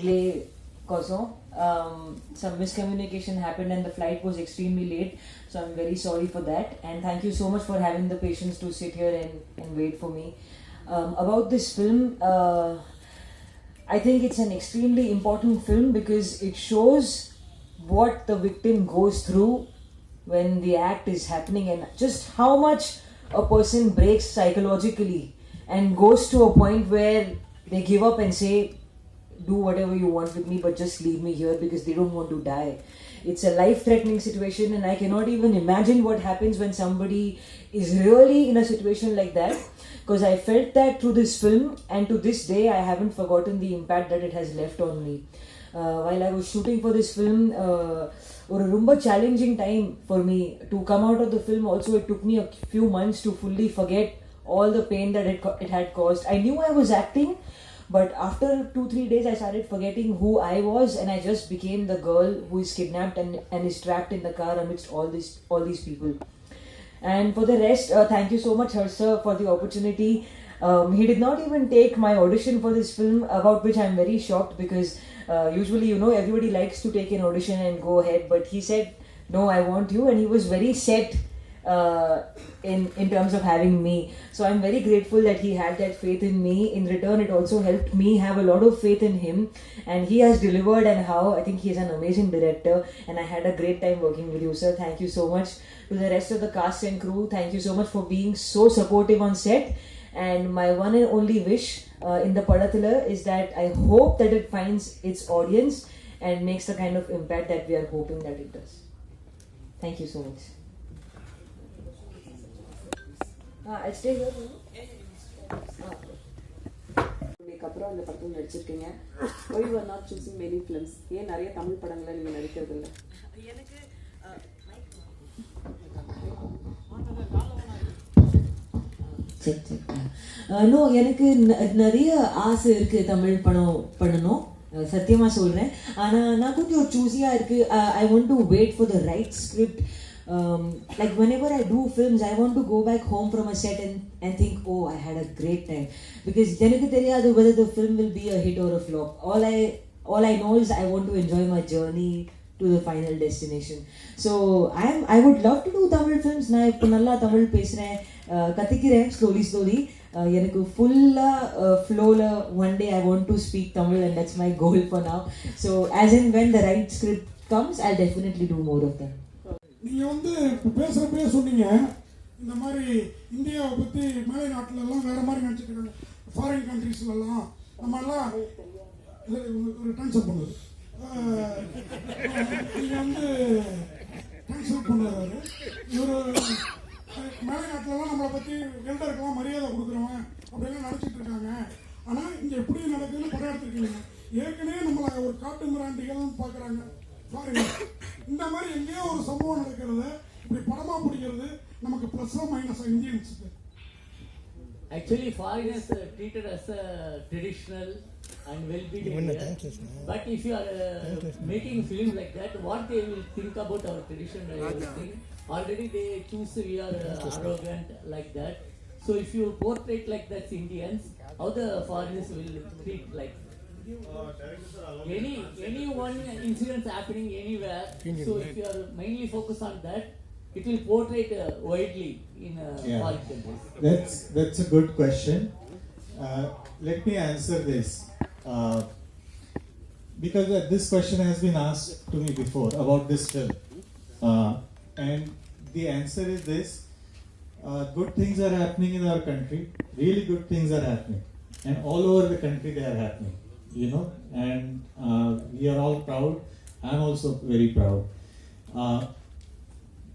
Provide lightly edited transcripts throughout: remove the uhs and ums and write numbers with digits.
delay caused. Some miscommunication happened and the flight was extremely late. So I'm very sorry for that. And thank you so much for having the patience to sit here and wait for me. About this film, I think it's an extremely important film because it shows what the victim goes through when the act is happening and just how much a person breaks psychologically and goes to a point where they give up and say, do whatever you want with me but just leave me here, because they don't want to die. It's a life-threatening situation, and I cannot even imagine what happens when somebody is really in a situation like that, because I felt that through this film, and to this day I haven't forgotten the impact that it has left on me. While I was shooting for this film, ஒரு ரொம்ப challenging time for me to come out of the film. Also, it took me a few months to fully forget all the pain that it had caused. I knew I was acting, but after 2-3 days I started forgetting who I was, and I just became the girl who is kidnapped and is trapped in the car amidst all these people. And for the rest, thank you so much, Harsh sir, for the opportunity. He did not even take my audition for this film, about which I'm very shocked, because usually, everybody likes to take an audition and go ahead, but he said, no, I want you, and he was very set in terms of having me. So I'm very grateful that he had that faith in me. In return, it also helped me have a lot of faith in him, and he has delivered. And how I think he's an amazing director, and I had a great time working with you, sir. Thank you so much. To the rest of the cast and crew, thank you so much for being so supportive on set. And my one and only wish in the Padathala is that I hope that it finds its audience and makes the kind of impact that we are hoping that it does. Thank you so much. I'll stay here. அப்புறம் இந்த படத்தில் நடிச்சிருக்கீங்க. Why you are not choosing many films? ஏன் நிறைய தமிழ் படங்களை நீங்க நடிக்கிறது இல்லை? எனக்கு நோ, எனக்கு நிறைய ஆசை இருக்கு தமிழ் படம் பண்ணணும், சத்தியமா சொல்றேன். ஆனா நான் கொஞ்சம் சூஸியா இருக்கு. I want to wait for the right script. Like whenever I do films, I want to go back home from a set and think, oh, I had a great time, because எனக்கு தெரியாது whether the film will be a hit or a flop. All I know is I want to enjoy my journey to the final destination. So I would love to do Tamil films. நான் இப்போ நல்லா தமிழ் பேசுறேன், கத்துக்கிறேன் slowly. எனக்கு ஃபுல்லா ஃப்ளோல one day I want to speak Tamil, and that's my goal for now. So as and when the right script comes, I'll definitely do more of them. நீங்க பேசுறப்பே சொன்னீங்க இந்த மாதிரி இந்தியாவை பத்தி மேலை நாட்டுல எல்லாம் வேற மாதிரி நினைச்சிட்டு இருக்காங்க, ஃபாரின் கண்ட்ரீஸ்ல எல்லாம் நம்ம எல்லாம் ஒரு ட்ரான்ஸ்ஃபர் பண்ணுது. நீங்க ட்ரான்ஸ்ஃபர் பண்ணுறாரு இவர். மேலை நாட்டிலலாம் நம்மளை பற்றி எல்டருக்கெல்லாம் மரியாதை கொடுக்குறவன் அப்படிலாம் நினச்சிட்டு இருக்காங்க. ஆனால் இங்கே எப்படி நடக்குதுன்னு படம் எடுத்துருக்கீங்க. ஏற்கனவே நம்மளை ஒரு காட்டு மிராண்டிகள்னு பார்க்குறாங்க ஃபாரின். இந்த மாதிரி எங்கேயோ ஒரு சம்பவம் நடக்கிறது இப்படி படமாக பிடிக்கிறது நமக்கு ப்ளஸ்ஸாக மைனஸாக இந்தியன்ஸுக்கு? Actually, foreigners treated as a traditional and well-being here. But if you are making films like that, what they will think about our tradition and everything? Already they choose we are arrogant like that. So if you portray like that Indians, how the foreigners will treat like any one incident happening anywhere? So if you are mainly focused on that, it will portray widely in foreign countries. That's a good question. Let me answer this. Because this question has been asked to me before about this film. And the answer is this. Good things are happening in our country. Really good things are happening. And all over the country they are happening. And we are all proud. I am also very proud.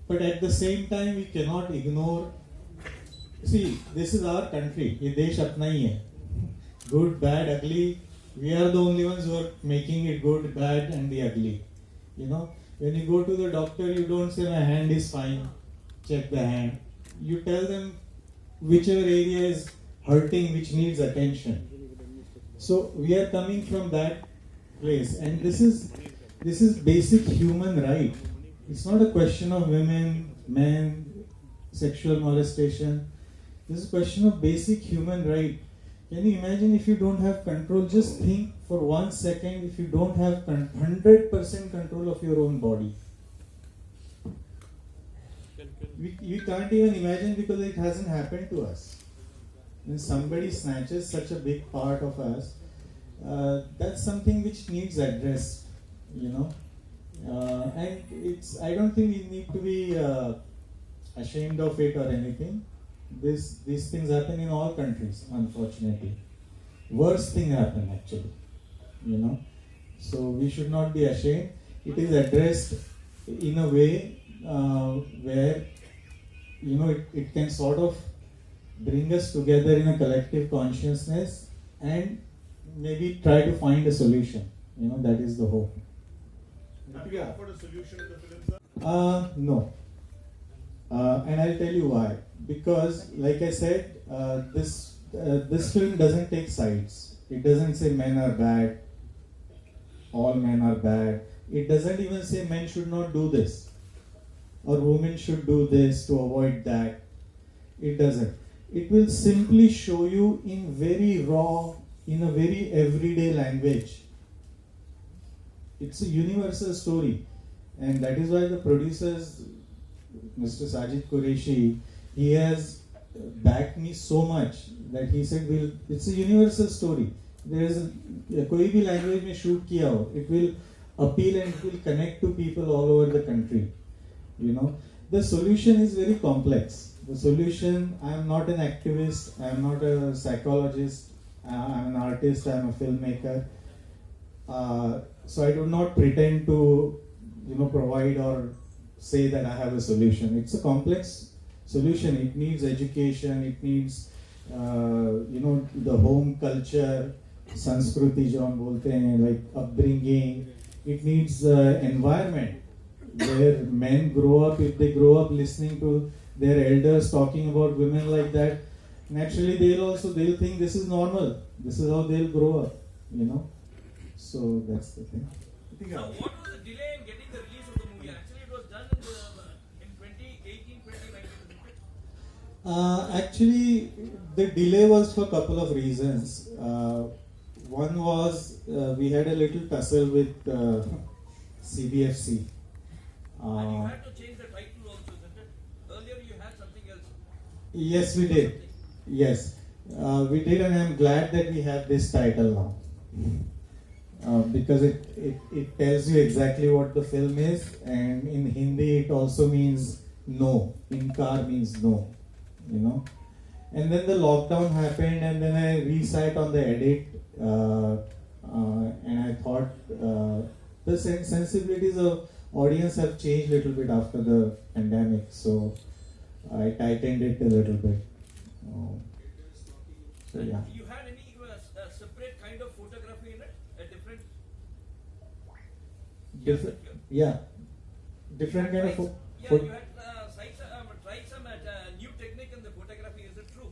But at the same time, we cannot ignore. See, this is our country. ये देश अपना ही है. Good, bad, ugly. We are the only ones who are making it good, bad, and the ugly. When you go to the doctor, you don't say my hand is fine. Check the hand. You tell them whichever area is hurting, which needs attention. So we are coming from that place, and this is basic human right. It's not a question of women, men, sexual molestation. This is a question of basic human right. Can you imagine if you don't have control? Just think for 1 second if you don't have 100% control of your own body. We can't even imagine because it hasn't happened to us. When somebody snatches such a big part of us, that's something which needs addressed, you know. And I don't think we need to be ashamed of it or anything. These things happen in all countries, unfortunately. Worst thing happen actually, you know. So we should not be ashamed. It is addressed in a way where, you know, it can sort of bring us together in a collective consciousness and maybe try to find a solution. You know, that is the hope. Have you offered a solution in the film, sir? No. And I'll tell you why. Because, like I said, this film doesn't take sides. It doesn't say men are bad, all men are bad. It doesn't even say men should not do this, or women should do this to avoid that. It doesn't. It will simply show you in very raw, in a very everyday language. It's a universal story. And that is why the producers, Mr. Sajid Qureshi, he has backed me so much that he said, it's a universal story. There is कोई भी language में shoot किया हो, it will appeal and it will connect to people all over the country. You know, the solution is very complex. The solution, I am not an activist, I am not a psychologist, I am an artist, I am a filmmaker. So I do not pretend to, you know, provide or say that I have a solution. It's a complex solution. It needs education, it needs, you know, the home culture, Sanskruti jo hum bolte hain, like upbringing. It needs environment where men grow up. If they grow up listening to their elders talking about women like that, naturally they'll think this is normal. This is how they'll grow up, you know. So that's the thing. So what was the delay in getting the release of the movie? Actually, it was done in 2018, 2019. Actually, the delay was for a couple of reasons. One was we had a little tussle with CBFC. And you had to change the title also, isn't it? Earlier you had something else. Yes, we did. Yes, we did, and I'm glad that we have this title now. Because it tells you exactly what the film is, and in Hindi it also means no. Inkar means no, you know. And then the lockdown happened, and then I resat on the edit, and I thought the sensibilities of audience have changed a little bit after the pandemic, so I tightened it a little bit. So yeah. You had any separate kind of photography in it? A different Different kind of you had tried some new technique in the photography. Is it true?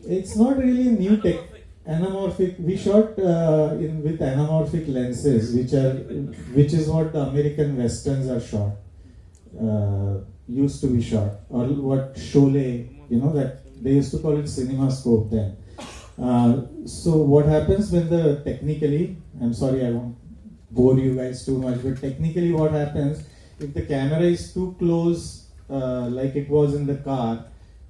It's not really a new tech. Anamorphic. We shot with anamorphic lenses, which is what the American westerns are shot. Used to be shot, or what Sholay, you know, that they used to call it CinemaScope then. So what happens when technically, I'm sorry, I won't bore you guys too much, but technically what happens if the camera is too close, like it was in the car,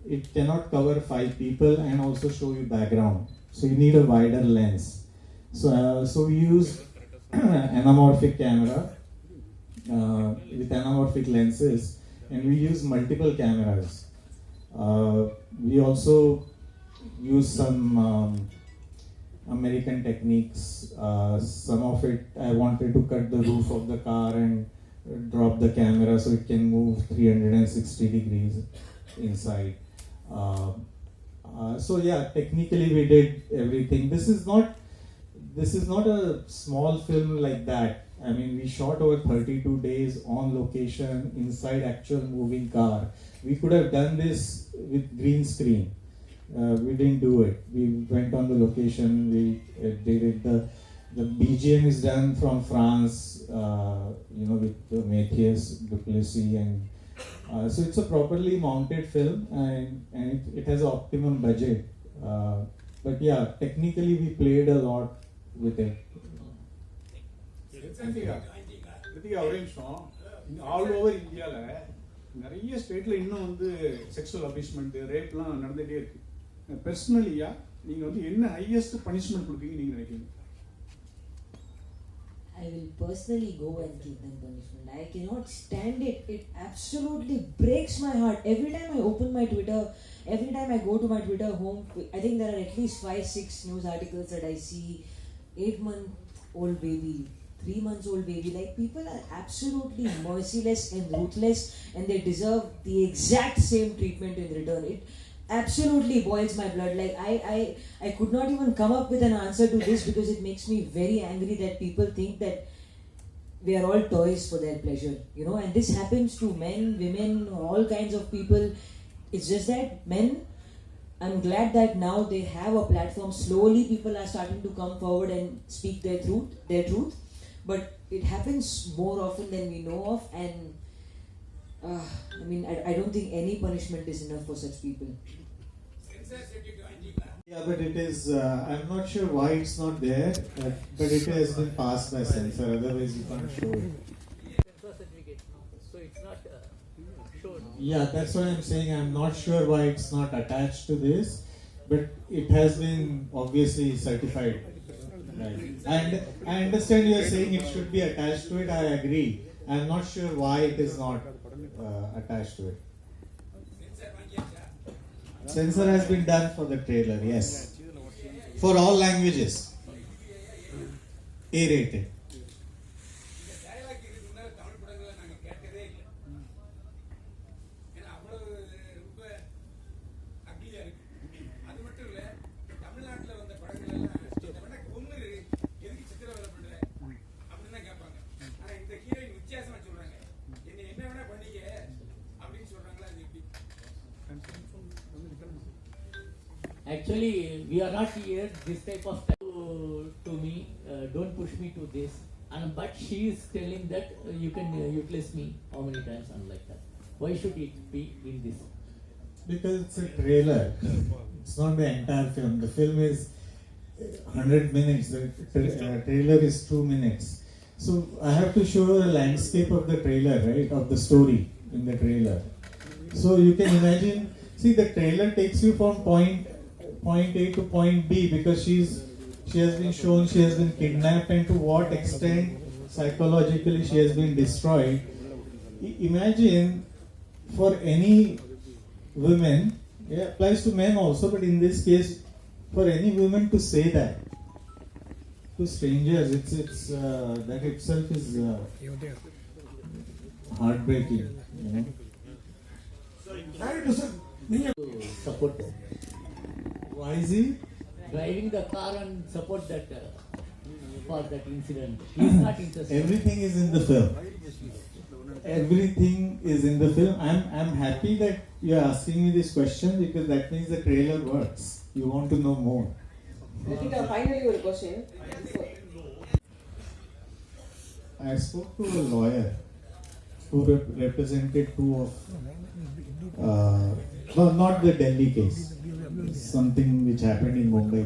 it cannot cover 5 people and also show you background. So you need a wider lens. So we use anamorphic camera with anamorphic lenses, and we use multiple cameras. We also use some American techniques. Some of it I wanted to cut the roof of the car and drop the camera so it can move 360 degrees inside. So yeah, technically we did everything. This is not a small film like that. I mean, we shot over 32 days on location inside actual moving car. We could have done this with green screen. We didn't do it. We went on the location. We did it. The BGM is done from France. You know, with Matthias Duplessis, and so it's a properly mounted film, and it has an optimum budget. But yeah, technically we played a lot with it. Kiruthika ஒரே நிமிஷம். All over இந்தியாவில் நிறைய ஸ்டேட்டில் இன்னும் வந்து sexual abusement ரேப்லாம் நடந்துகிட்டே இருக்கு. பர்சனலியா நீங்கள் வந்து என்ன ஹையஸ்ட் பனிஷ்மெண்ட் கொடுப்பீங்க நீங்கள் நினைக்கிறீங்க? I will personally go and give them punishment. I cannot stand it. It absolutely breaks my heart. Every time I open my Twitter, every time I go to my Twitter home, I think there are at least 5-6 news articles that I see. 8-month-old baby, 3 months old baby. Like, people are absolutely merciless and ruthless, and they deserve the exact same treatment in return. It absolutely boils my blood. Like, I could not even come up with an answer to this, because it makes me very angry that people think that we are all toys for their pleasure, you know. And this happens to men, women, all kinds of people. It's just that men, I'm glad that now they have a platform. Slowly people are starting to come forward and speak their truth, but it happens more often than we know of. And I mean, I don't think any punishment is enough for such people. Yeah, but it is, I'm not sure why it's not there, but it has been passed by censor, otherwise you can't show it. Censor certificate, so it's not shown. Yeah, that's what I'm saying. I'm not sure why it's not attached to this, but it has been obviously certified. Right. And I understand you're saying it should be attached to it. I agree. I'm not sure why it is not attached to it. Censor has been done for the trailer, yes. For all languages. A-rated. Actually, we are not here this type of to me. Don't push me to this. And but she is telling that you can utilize me how many times, and like that. Why should it be in this? Because it's a trailer. It's not the entire film. The film is 100 minutes. The trailer is 2 minutes. So I have to show a landscape of the trailer, right? Of the story in the trailer. So you can imagine. See, the trailer takes you from point A to point B, because she has been shown she has been kidnapped, and to what extent psychologically she has been destroyed. Imagine for any women, yeah, applies to men also, but in this case, for any woman to say that to strangers, it's that itself is heartbreaking, you know. Director sir, நீங்க To support them. Why is he? Driving the car and support that for that incident. He is not interested. Everything is in the film. Everything is in the film. I'm happy that you are asking me this question, because that means the trailer works. You want to know more. Kiruthika, finally ஒரு question. I spoke to a lawyer who represented two of, well, not the Delhi case, something which happened in Mumbai.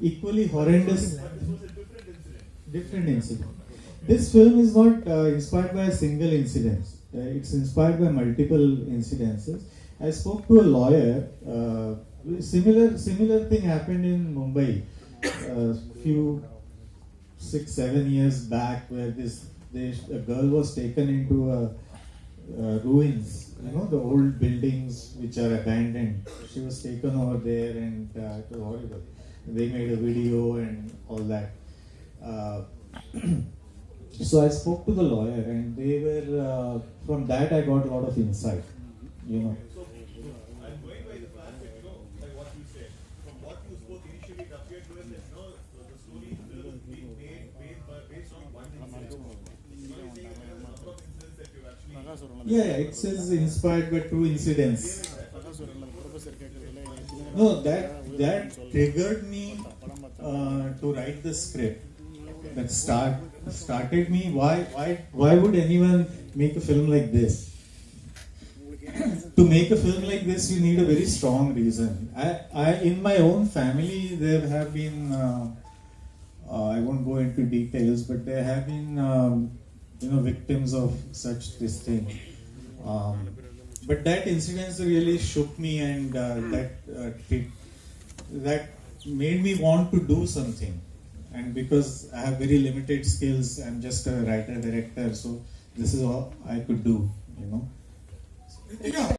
Equally horrendous, different incident. This film is not inspired by a single incident. It's inspired by multiple incidences. I spoke to a lawyer. Similar thing happened in Mumbai few 6-7 years back, where a girl was taken into ruins, you know, the old buildings which are abandoned. She was taken over there, and it was horrible. They made a video and all that. So I spoke to the lawyer, and they were from that I got a lot of insight, you know. So, I'm going by the fact that, you know, by what you said, from what you spoke initially, it appeared to us that, you know, the story is being made based on one incident. You know, you're saying that there are a number of incidents that you've actually... Yeah, it says inspired by 2 incidents. No, that triggered me to write the script. That started me. Why would anyone make a film like this? to make a film like this, you need a very strong reason. In my own family, there have been, I won't go into details, but there have been, victims of such this thing. But that incident really shook me, and that made me want to do something. And because I have very limited skills, I'm just a writer director, so this is all I could do. Yeah.